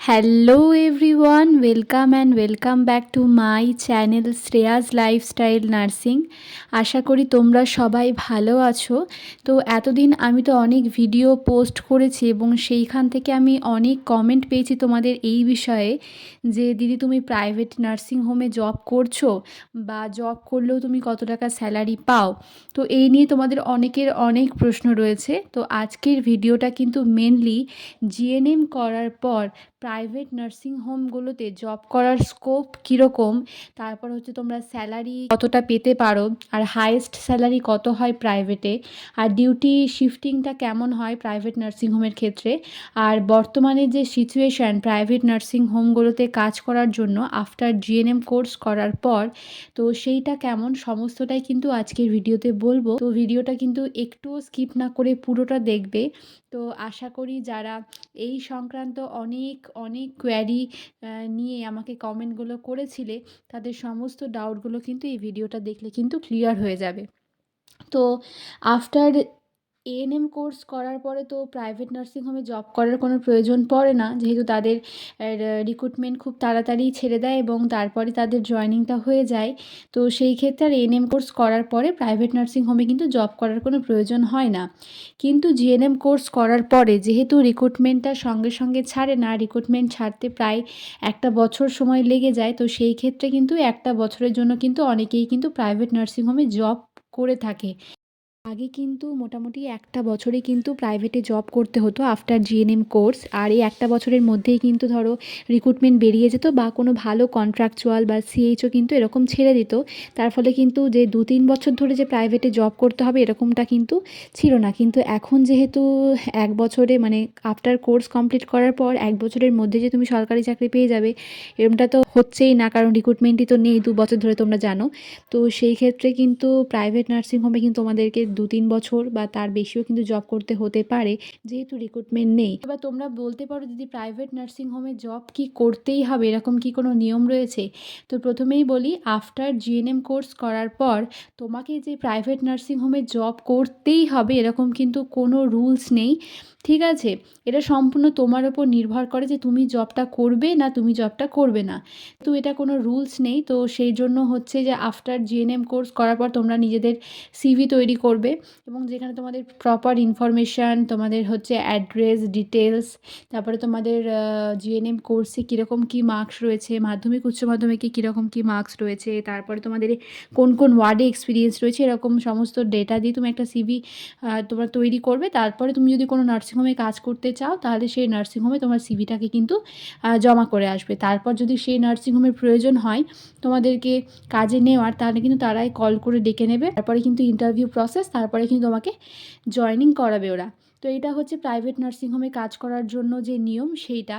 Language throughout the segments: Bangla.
Hello everyone, welcome and welcome back to my channel Shreyas lifestyle nursing. আশা করি তোমরা সবাই ভালো আছো। তো এতদিন আমি তো অনেক ভিডিও পোস্ট করেছি এবং সেইখান থেকে আমি অনেক কমেন্ট পেয়েছি তোমাদের এই বিষয়ে যে দিদি তুমি প্রাইভেট নার্সিং হোমে জব করছো বা জব করলেও তুমি কত টাকা স্যালারি পাও। তো এই নিয়ে তোমাদের অনেকের অনেক প্রশ্ন রয়েছে। তো আজকের ভিডিওটা কিন্তু মেনলি জিএনএম করার পর প্রাইভেট নার্সিং হোমগুলোতে জব করার স্কোপ কীরকম, তারপর হচ্ছে তোমরা স্যালারি কতটা পেতে পারো, আর হাইয়েস্ট স্যালারি কত হয় প্রাইভেটে, আর ডিউটি শিফটিংটা কেমন হয় প্রাইভেট নার্সিং হোমের ক্ষেত্রে, আর বর্তমানে যে সিচুয়েশান প্রাইভেট নার্সিং হোমগুলোতে কাজ করার জন্য আফটার জিএনএম কোর্স করার পর, তো সেইটা কেমন সমস্তটাই কিন্তু আজকের ভিডিওতে বলবো। তো ভিডিওটা কিন্তু একটুও স্কিপ না করে পুরোটা দেখবে। তো আশা করি যারা এই সংক্রান্ত অনেক অনেক কোয়ারি নিয়ে আমাকে কমেন্টগুলো করেছিলে, তাদের সমস্ত ডাউটগুলো কিন্তু এই ভিডিওটা দেখলে কিন্তু ক্লিয়ার হয়ে যাবে। তো আফটার এএনএম কোর্স করার পরে তো প্রাইভেট নার্সিং হোমে জব করার কোনো প্রয়োজন পড়ে না, যেহেতু তাদের রিক্রুটমেন্ট খুব তাড়াতাড়ি ছেড়ে দেয় এবং তারপরে তাদের জয়েনিংটা হয়ে যায়। তো সেই ক্ষেত্রে আর এএনএম কোর্স করার পরে প্রাইভেট নার্সিং হোমে কিন্তু জব করার কোনো প্রয়োজন হয় না। কিন্তু জিএনএম কোর্স করার পরে যেহেতু রিক্রুটমেন্টটা সঙ্গে সঙ্গে ছাড়ে না, রিক্রুটমেন্ট ছাড়তে প্রায় একটা বছর সময় লেগে যায়। তো সেই ক্ষেত্রে কিন্তু একটা বছরের জন্য কিন্তু অনেকেই কিন্তু প্রাইভেট নার্সিং হোমে জব করে থাকে। আগে কিন্তু মোটামুটি একটা বছরে কিন্তু প্রাইভেটে জব করতে হতো আফটার জিএনএম কোর্স, আর এই একটা বছরের মধ্যেই কিন্তু ধরো রিক্রুটমেন্ট বেরিয়ে যেত বা কোনো ভালো কন্ট্রাকচুয়াল বা সিএইচও কিন্তু এরকম ছেড়ে দিত। তার ফলে কিন্তু যে 2-3 বছর ধরে যে প্রাইভেটে জব করতে হবে এরকমটা কিন্তু ছিল না। কিন্তু এখন যেহেতু এক বছরে মানে আফটার কোর্স কমপ্লিট করার পর এক বছরের মধ্যে যে তুমি সরকারি চাকরি পেয়ে যাবে এরকমটা তো হচ্ছেই না, কারণ রিক্রুটমেন্টই তো নেই 2 বছর ধরে, তোমরা জানো। তো সেই ক্ষেত্রে কিন্তু প্রাইভেট নার্সিং হোমে কিন্তু তোমাদেরকে 2-3 বছর বা তার বেশিও কিন্তু জব করতে হতে পারে, যেহেতু রিক্রুটমেন্ট নেই। এবার তোমরা বলতে পারো দিদি প্রাইভেট নার্সিং হোমে জব কি করতেই হবে, এরকম কি কোনো নিয়ম রয়েছে? তো প্রথমেই বলি, আফটার জিএনএম কোর্স করার পর তোমাকে যে প্রাইভেট নার্সিং হোমে জব করতেই হবে এরকম কিন্তু কোনো রুলস নেই, ঠিক আছে? এটা সম্পূর্ণ তোমার ওপর নির্ভর করে যে তুমি জবটা করবে না তুমি জবটা করবে না। তো এটা কোনো রুলস নেই। তো সেই জন্য হচ্ছে যে আফটার জিএনএম কোর্স করার পর তোমরা নিজেদের সিভি তৈরি করবে এবং যেখানে তোমাদের প্রপার ইনফরমেশান, তোমাদের হচ্ছে অ্যাড্রেস ডিটেলস, তারপরে তোমাদের জিএনএম কোর্সে কীরকম কী মার্কস রয়েছে, মাধ্যমিক উচ্চ মাধ্যমিকে কীরকম কী মার্কস রয়েছে, তারপরে তোমাদের কোন কোন ওয়ার্ডে এক্সপিরিয়েন্স রয়েছে, এরকম সমস্ত ডেটা দিয়ে তুমি একটা সিভি তোমরা তৈরি করবে। তারপরে তুমি যদি কোনো নার্সিংহোমে কাজ করতে চাও তাহলে সেই নার্সিংহোমে তোমার সিভিটাকে কিন্তু জমা করে আসবে। তারপর যদি সেই নার্সিংহোমের প্রয়োজন হয় তোমাদেরকে কাজে নেওয়ার, তাহলে কিন্তু তারাই কল করে ডেকে নেবে। তারপরে কিন্তু ইন্টারভিউ প্রসেস, তারপরে কিন্তু তোমাকে জয়েনিং করাবে ওরা। তো এটা হচ্ছে প্রাইভেট নার্সিংহোমে কাজ করার জন্য যে নিয়ম সেইটা।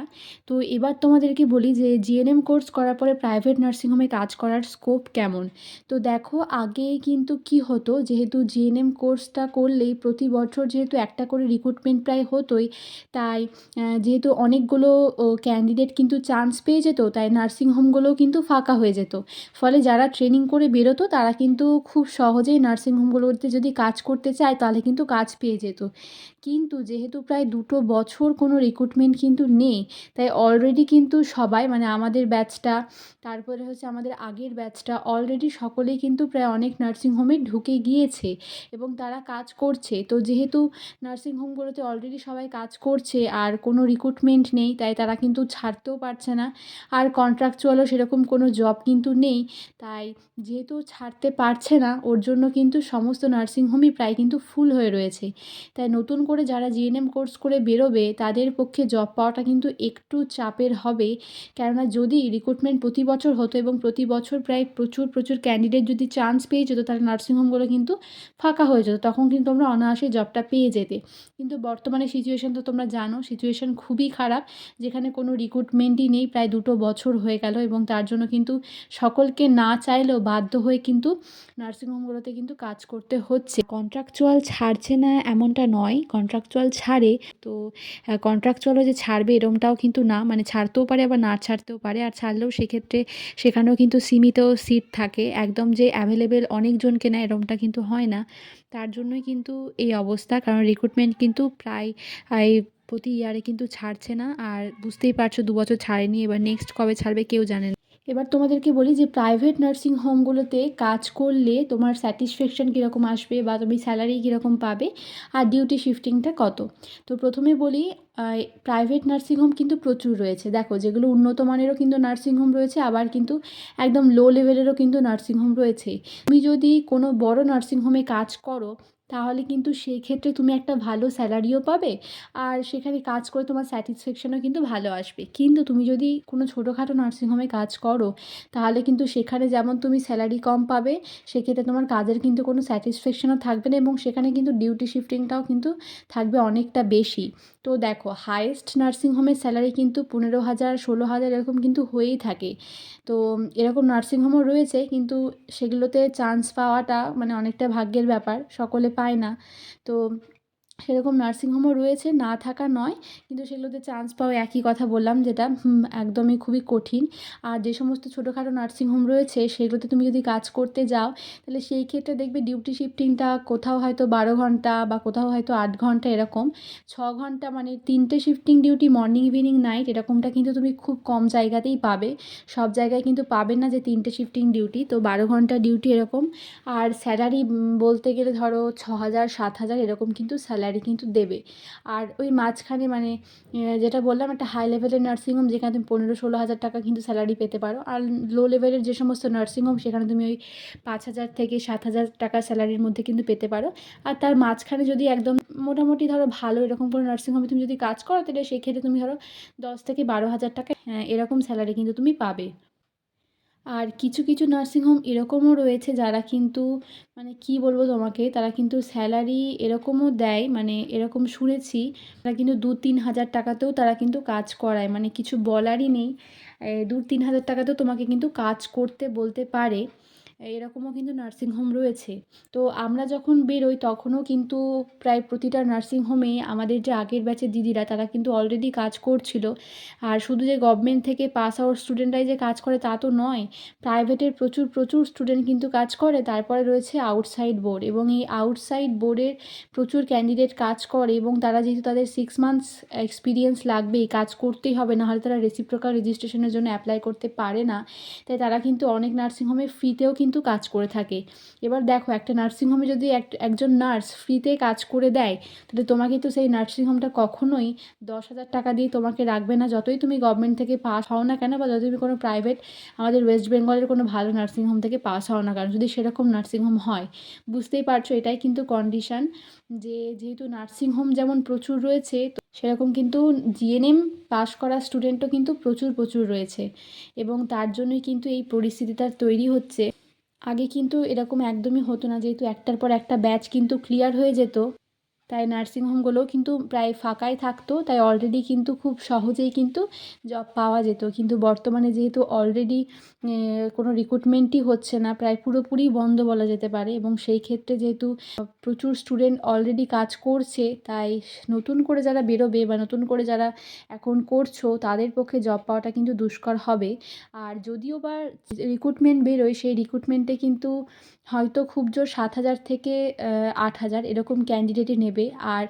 তো এবার তোমাদেরকে বলি যে জিএনএম কোর্স করার পরে প্রাইভেট নার্সিংহোমে কাজ করার স্কোপ কেমন। তো দেখো, আগে কিন্তু কি হতো, যেহেতু জিএনএম কোর্সটা করলেই প্রতি বছর যেহেতু একটা করে রিক্রুটমেন্ট প্রায় হতোই, তাই যেহেতু অনেকগুলো ক্যান্ডিডেট কিন্তু চান্স পেয়ে যেত, তাই নার্সিং হোমগুলোও কিন্তু ফাঁকা হয়ে যেত। ফলে যারা ট্রেনিং করে বেরোতো তারা কিন্তু খুব সহজেই নার্সিং হোমগুলোতে যদি কাজ করতে চায় তাহলে কিন্তু কাজ পেয়ে যেত। কিন্তু যেহেতু প্রায় 2 বছর কোনো রিক্রুটমেন্ট কিন্তু নেই, তাই অলরেডি কিন্তু সবাই মানে আমাদের ব্যাচটা, তারপরে হচ্ছে আমাদের আগের ব্যাচটা, অলরেডি সকলেই কিন্তু প্রায় অনেক নার্সিং হোমে ঢুকে গিয়েছে এবং তারা কাজ করছে। তো যেহেতু নার্সিং হোমগুলোতে অলরেডি সবাই কাজ করছে আর কোনো রিক্রুটমেন্ট নেই, তাই তারা কিন্তু ছাড়তেও পারছে না। আর কন্ট্রাকচুয়ালও সেরকম কোনো জব কিন্তু নেই, তাই যেহেতু ছাড়তে পারছে না ওর জন্য কিন্তু সমস্ত নার্সিংহোমই প্রায় কিন্তু ফুল হয়ে রয়েছে। তাই নতুন করে যারা জিএনএম কোর্স করে বেরোবে তাদের পক্ষে জব পাওয়াটা কিন্তু একটু চাপের হবে। কেননা যদি রিক্রুটমেন্ট প্রতি বছর হতো এবং প্রতি বছর প্রায় প্রচুর প্রচুর ক্যান্ডিডেট যদি চান্স পেয়ে যেত, তাহলে নার্সিংহোমগুলো কিন্তু ফাঁকা হয়ে যেত, তখন কিন্তু তোমরা অনায়াসে জবটা পেয়ে যেতে। কিন্তু বর্তমানে সিচুয়েশান তো তোমরা জানো, সিচুয়েশান খুবই খারাপ, যেখানে কোনো রিক্রুটমেন্টই নেই প্রায় 2 বছর হয়ে গেল, এবং তার জন্য কিন্তু সকলকে না চাইলেও বাধ্য হয়ে কিন্তু নার্সিংহোমগুলোতে কিন্তু কাজ করতে হচ্ছে। কন্ট্রাকচুয়াল ছাড়ছে না এমনটা নয়, কন্ট্রাকচুয়াল ছাড়ে। তো কন্ট্রাকচুয়ালও যে ছাড়বে এরমটাও কিন্তু না, মানে ছাড়তেও পারে আবার না ছাড়তেও পারে, আর ছাড়লেও সেক্ষেত্রে সেখানেও কিন্তু সীমিত সিট থাকে, একদম যে অ্যাভেলেবেল অনেকজনকে নেয় এরমটা কিন্তু হয় না। তার জন্যই কিন্তু এই অবস্থা, কারণ রিক্রুটমেন্ট কিন্তু প্রায় প্রতি ইয়ারে কিন্তু ছাড়ছে না, আর বুঝতেই পারছো 2 বছর ছাড়েনি, এবার নেক্সট কবে ছাড়বে কেউ জানে না। এবার তোমাদেরকে বলি যে প্রাইভেট নার্সিং হোমগুলোতে কাজ করলে তোমার স্যাটিসফ্যাকশান কীরকম আসবে বা তুমি স্যালারি কীরকম পাবে আর ডিউটি শিফটিংটা কত। তো প্রথমে বলি, প্রাইভেট নার্সিং হোম কিন্তু প্রচুর রয়েছে। দেখো, যেগুলো উন্নত মানেরও কিন্তু নার্সিং হোম রয়েছে, আবার কিন্তু একদম লো লেভেলেরও কিন্তু নার্সিং হোম রয়েছে। তুমি যদি কোনো বড় নার্সিং হোমে কাজ করো তাহলে কিন্তু সেই ক্ষেত্রে তুমি একটা ভালো স্যালারিও পাবে, আর সেখানে কাজ করে তোমার স্যাটিসফ্যাকশানও কিন্তু ভালো আসবে। কিন্তু তুমি যদি কোনো ছোটোখাটো নার্সিংহোমে কাজ করো তাহলে কিন্তু সেখানে যেমন তুমি স্যালারি কম পাবে, সেক্ষেত্রে তোমার কাজের কিন্তু কোনো স্যাটিসফ্যাকশানও থাকবে না, এবং সেখানে কিন্তু ডিউটি শিফটিংটাও কিন্তু থাকবে অনেকটা বেশি। তো দেখো, হাইয়েস্ট নার্সিংহোমের স্যালারি কিন্তু 15,000 16,000 এরকম কিন্তু হয়েই থাকে। তো এরকম নার্সিংহোমও রয়েছে, কিন্তু সেগুলোতে চান্স পাওয়াটা মানে অনেকটা ভাগ্যের ব্যাপার, সকলে পায় না। তো সেরকম নার্সিংহোমও রয়েছে, না থাকা নয়, কিন্তু সেগুলোতে চান্স পাওয়া একই কথা বললাম, যেটা একদমই খুবই কঠিন। আর যে সমস্ত ছোটোখাটো নার্সিংহোম রয়েছে সেগুলোতে তুমি যদি কাজ করতে যাও তাহলে সেই ক্ষেত্রে দেখবে ডিউটি শিফটিংটা কোথাও হয়তো 12 ঘন্টা বা কোথাও হয়তো 8 ঘন্টা এরকম। 6 ঘন্টা মানে 3টে shifting duty, morning evening night, এরকমটা কিন্তু তুমি খুব কম জায়গাতেই পাবে। সব জায়গায় কিন্তু পাবে না যে 3টে শিফটিং ডিউটি, তো 12 ঘন্টা ডিউটি এরকম। আর স্যালারি বলতে গেলে ধরো 6,000 7,000 এরকম কিন্তু স্যালারি কিন্তু দেবে। আর ওই মাঝখানে মানে যেটা বললাম, একটা হাই লেভেলের নার্সিংহোম যেখানে তুমি 15-16 হাজার টাকা কিন্তু স্যালারি পেতে পারো, আর লো লেভেলের যে সমস্ত নার্সিংহোম সেখানে তুমি ওই 5,000 থেকে 7,000 টাকা স্যালারির মধ্যে কিন্তু পেতে পারো। আর তার মাঝখানে যদি একদম মোটামুটি ধরো ভালো এরকম কোনো নার্সিংহোমে তুমি যদি কাজ করো তাহলে সেক্ষেত্রে তুমি ধরো 10 থেকে 12 হাজার টাকা এরকম স্যালারি কিন্তু তুমি পাবে। আর কিছু কিছু নার্সিংহোম এরকমও রয়েছে যারা কিন্তু মানে কি বলবো তোমাকে, তারা কিন্তু স্যালারি এরকমও দেয়, মানে এরকম শুনেছি তারা কিন্তু 2-3 হাজার টাকাতেও তারা কিন্তু কাজ করায়, মানে কিছু বলারই নেই। 2-3 হাজার টাকাতেও তোমাকে কিন্তু কাজ করতে বলতে পারে, এরকমও কিন্তু নার্সিংহোম রয়েছে। তো আমরা যখন বেরোই তখনও কিন্তু প্রায় প্রতিটা নার্সিংহোমে আমাদের যে আগের ব্যাচের দিদিরা তারা কিন্তু অলরেডি কাজ করছিল। আর শুধু যে গভর্নমেন্ট থেকে পাস আউট স্টুডেন্টরাই যে কাজ করে তা তো নয়, প্রাইভেটের প্রচুর প্রচুর স্টুডেন্ট কিন্তু কাজ করে। তারপরে রয়েছে আউটসাইড বোর্ড, এবং এই আউটসাইড বোর্ডের প্রচুর ক্যান্ডিডেট কাজ করে, এবং তারা যেহেতু তাদের 6 মান্থস এক্সপিরিয়েন্স লাগবেই, কাজ করতেই হবে, নাহলে তারা রেসিপ্রোকাল রেজিস্ট্রেশনের জন্য অ্যাপ্লাই করতে পারে না। তাই তারা কিন্তু অনেক নার্সিংহোমে ফ্রিতেও কিন্তু কাজ করে থাকে। এবার দেখো, একটা নার্সিংহোমে যদি একজন নার্স ফ্রিতে কাজ করে দেয় তাহলে তোমাকে তো সেই নার্সিংহোমটা কখনোই 10,000 টাকা দিয়ে তোমাকে রাখবে না, যতই তুমি গভর্নমেন্ট থেকে পাস হও না কেন, বা যতই তুমি কোনো প্রাইভেট আমাদের ওয়েস্ট বেঙ্গলের কোনো ভালো নার্সিংহোম থেকে পাস হও না কেন, যদি সেরকম নার্সিংহোম হয়। বুঝতেই পারছো, এটাই কিন্তু কন্ডিশন, যে যেহেতু নার্সিংহোম যেমন প্রচুর রয়েছে তো সেরকম কিন্তু জিএনএম পাস করা স্টুডেন্টও কিন্তু প্রচুর প্রচুর রয়েছে, এবং তার জন্যই কিন্তু এই পরিস্থিতিটা তৈরি হচ্ছে। আগে কিন্তু এরকম একদমই হতো না, যেহেতু একটার পর একটা ব্যাচ কিন্তু ক্লিয়ার হয়ে যেত, তাই নার্সিংহোমগুলোও কিন্তু প্রায় ফাঁকাই থাকতো, তাই অলরেডি কিন্তু খুব সহজেই কিন্তু জব পাওয়া যেত। কিন্তু বর্তমানে যেহেতু অলরেডি কোনো রিক্রুটমেন্টই হচ্ছে না, প্রায় পুরোপুরি বন্ধ বলা যেতে পারে, এবং সেই ক্ষেত্রে যেহেতু প্রচুর স্টুডেন্ট অলরেডি কাজ করছে, তাই নতুন করে যারা বেরোবে বা নতুন করে যারা এখন করছো তাদের পক্ষে জব পাওয়াটা কিন্তু দুষ্কর হবে। আর যদিও বা রিক্রুটমেন্ট বেরোয়, সেই রিক্রুটমেন্টে কিন্তু হয়তো খুব জোর 7,000 থেকে 8,000 এরকম ক্যান্ডিডেটই নেবে, আর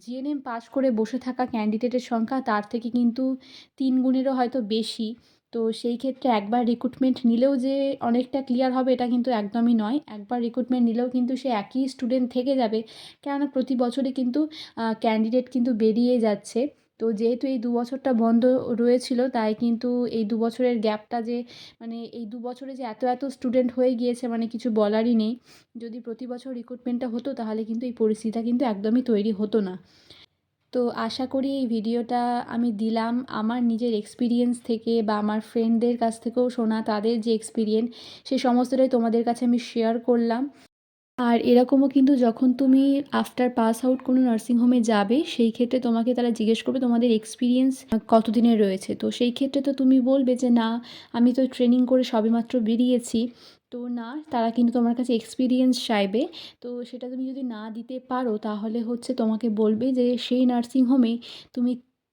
জিএনএম পাস করে বসে থাকা ক্যান্ডিডেটের সংখ্যা তার থেকে কিন্তু 3 গুণেরও হয়তো বেশি। তো সেই ক্ষেত্রে একবার রিক্রুটমেন্ট নিলেও যে অনেকটা ক্লিয়ার হবে এটা কিন্তু একদমই নয়। একবার রিক্রুটমেন্ট নিলেও কিন্তু সে একই স্টুডেন্ট থেকে যাবে, কেননা প্রতি বছরই কিন্তু ক্যান্ডিডেট কিন্তু বেরিয়ে যাচ্ছে। তো যেহেতু এই 2 বছরটা বন্ধ রয়েছিল, তাই কিন্তু এই 2 বছরের গ্যাপটা যে মানে এই 2 বছরে যে এত এত স্টুডেন্ট হয়ে গিয়েছে মানে কিছু বলারই নেই। যদি প্রতি বছর রিক্রুটমেন্টটা হতো তাহলে কিন্তু এই পরিস্থিতিটা কিন্তু একদমই তৈরি হতো না। তো আশা করি এই ভিডিওটা আমি দিলাম আমার নিজের এক্সপিরিয়েন্স থেকে, বা আমার ফ্রেন্ডদের কাছ থেকেও শোনা তাদের যে এক্সপিরিয়েন্স, সেই সমস্তটাই তোমাদের কাছে আমি শেয়ার করলাম। আর এরকমও কিন্তু যখন তুমি আফটার পাস আউট কোনো নার্সিংহোমে যাবে সেই ক্ষেত্রে তোমাকে তারা জিজ্ঞেস করবে তোমাদের এক্সপিরিয়েন্স কতদিনের রয়েছে। তো সেই ক্ষেত্রে তো তুমি বলবে যে না, আমি তো ট্রেনিং করে সবেমাত্র বেরিয়েছি। তো না, তারা কিন্তু তোমার কাছে এক্সপিরিয়েন্স চাইবে। তো সেটা তুমি যদি না দিতে পারো তাহলে হচ্ছে তোমাকে বলবে যে সেই নার্সিংহোমে তুমি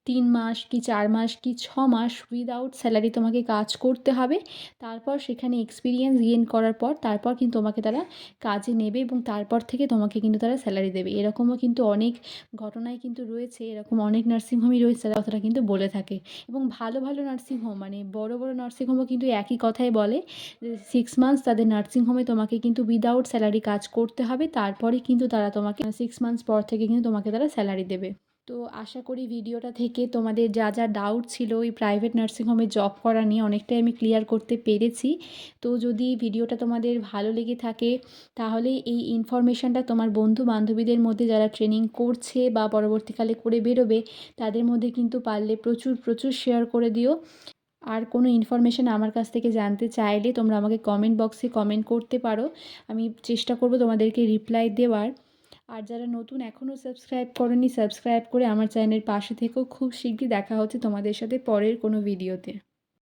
3 মাস কি 4 মাস কি 6 মাস উইদাউট স্যালারি তোমাকে কাজ করতে হবে। তারপর সেখানে এক্সপিরিয়েন্স গেইন করার পর তারপর কিন্তু তোমাকে তারা কাজে নেবে এবং তারপর থেকে তোমাকে কিন্তু তারা স্যালারি দেবে। এরকমও কিন্তু অনেক ঘটনাই কিন্তু রয়েছে, এরকম অনেক নার্সিংহোমই রয়েছে যারা কথাটা কিন্তু বলে থাকে। এবং ভালো, ভালো নার্সিংহোম মানে বড়, বড় নার্সিংহোমও কিন্তু একই কথাই বলে যে 6 মান্থস তাদের নার্সিংহোমে তোমাকে কিন্তু উইদাউট স্যালারি কাজ করতে হবে। তারপরে কিন্তু তারা তোমাকে 6 মান্থস পর থেকে কিন্তু তোমাকে তারা স্যালারি দেবে। তো আশা করি ভিডিওটা থেকে তোমাদের যা যা ডাউট ছিল ওই প্রাইভেট নার্সিংহোমে জব করা নিয়ে অনেকটাই আমি ক্লিয়ার করতে পেরেছি। তো যদি ভিডিওটা তোমাদের ভালো লেগে থাকে তাহলে এই ইনফরমেশানটা তোমার বন্ধু বান্ধবীদের মধ্যে যারা ট্রেনিং করছে বা পরবর্তীকালে করে বেরোবে তাদের মধ্যে কিন্তু পারলে প্রচুর প্রচুর শেয়ার করে দিও। আর কোনো ইনফরমেশান আমার কাছ থেকে জানতে চাইলে তোমরা আমাকে কমেন্ট বক্সে কমেন্ট করতে পারো, আমি চেষ্টা করব তোমাদেরকে রিপ্লাই দেওয়ার। আর যারা নতুন এখনও সাবস্ক্রাইব করোনি সাবস্ক্রাইব করে আমার চ্যানেলের পাশে থেকেও। খুব শিগগিরই দেখা হচ্ছে তোমাদের সাথে পরের কোনো ভিডিওতে।